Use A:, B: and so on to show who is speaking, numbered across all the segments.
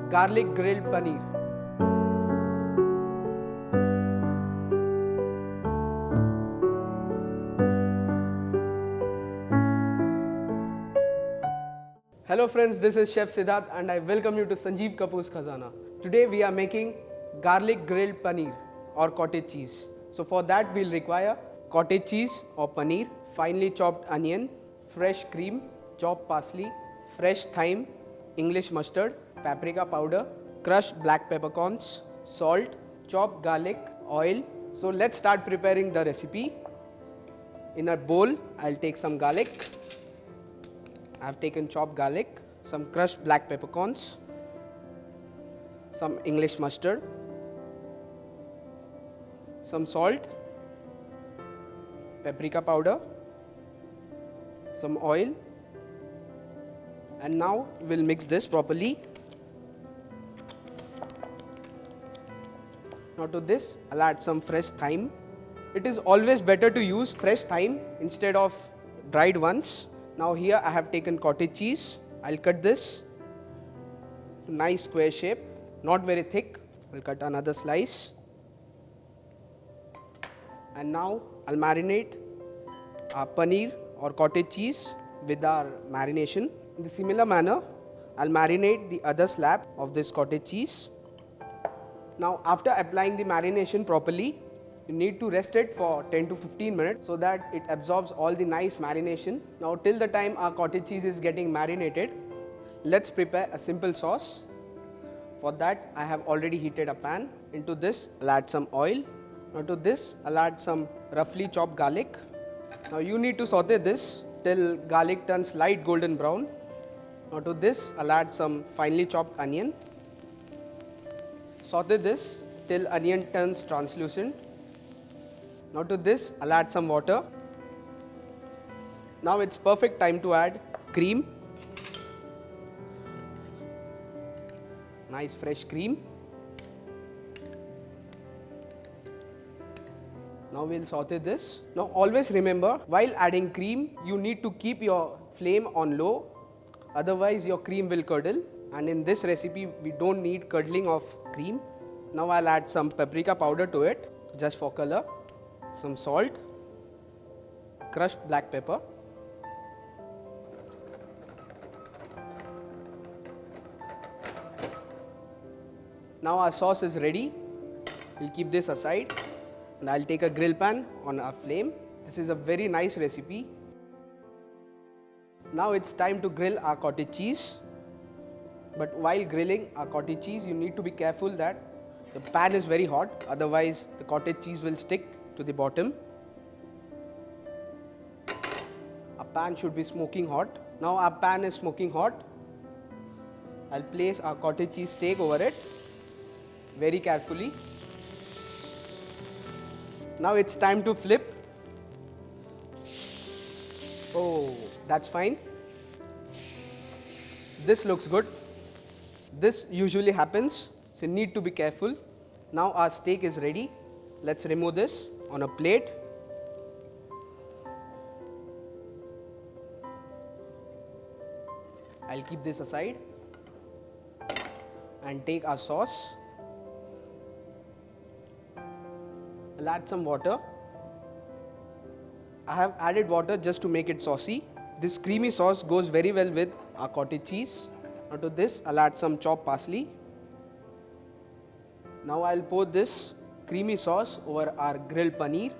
A: garlic grilled paneer. Hello friends, this is Chef Siddharth and I welcome you to Sanjeev Kapoor's Khazana. Today we are making garlic grilled paneer or cottage cheese. So for that we'll require cottage cheese or paneer, finely chopped onion, fresh cream, chopped parsley, fresh thyme, English mustard, paprika powder, crushed black peppercorns, salt, chopped garlic, oil. So let's start preparing the recipe. In a bowl, I'll take some garlic. I've taken chopped garlic, some crushed black peppercorns, some English mustard, some salt, paprika powder, some oil, and now we'll mix this properly. Now to this I'll add some fresh thyme. It is always better to use fresh thyme instead of dried ones. Now here I have taken cottage cheese. I'll cut this to nice square shape, not very thick. I'll cut another slice. And now I'll marinate our paneer or cottage cheese with our marination. In the similar manner, I'll marinate the other slab of this cottage cheese. Now after applying the marination properly, you need to rest it for 10 to 15 minutes so that it absorbs all the nice marination. Now till the time our cottage cheese is getting marinated, let's prepare a simple sauce. For that I have already heated a pan. Into this I'll add some oil. Now to this I'll add some roughly chopped garlic. Now you need to saute this till garlic turns light golden brown. Now to this I'll add some finely chopped onion. Saute this till onion turns translucent. Now to this I'll add some water. Now it's perfect time to add cream. Nice fresh cream. Now we'll saute this. Now always remember, while adding cream, you need to keep your flame on low, otherwise your cream will curdle, and in this recipe we don't need curdling of cream. Now I'll add some paprika powder to it just for color, some salt, crushed black pepper, now our sauce is ready. We'll keep this aside and I'll take a grill pan on our flame. This is a very nice recipe. Now it's time to grill our cottage cheese. But while grilling our cottage cheese, you need to be careful that the pan is very hot, otherwise the cottage cheese will stick to the bottom. Our pan should be smoking hot. Now our pan is smoking hot. I'll place our cottage cheese steak over it very carefully. Now it's time to flip. Oh, that's fine. This looks good. This usually happens, so you need to be careful. Now our steak is ready. Let's remove this on a plate. I'll keep this aside and take our sauce. I'll add some water. I have added water just to make it saucy. This creamy sauce goes very well with our cottage cheese. Now to this I'll add some chopped parsley. Now I'll pour this creamy sauce over our grilled paneer.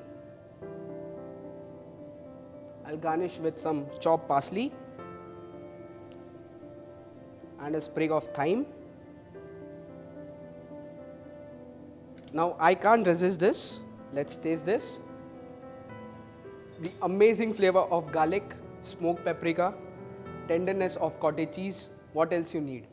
A: I'll garnish with some chopped parsley and a sprig of thyme. Now I can't resist this. Let's taste this. The amazing flavor of garlic, smoked paprika, tenderness of cottage cheese. What else you need?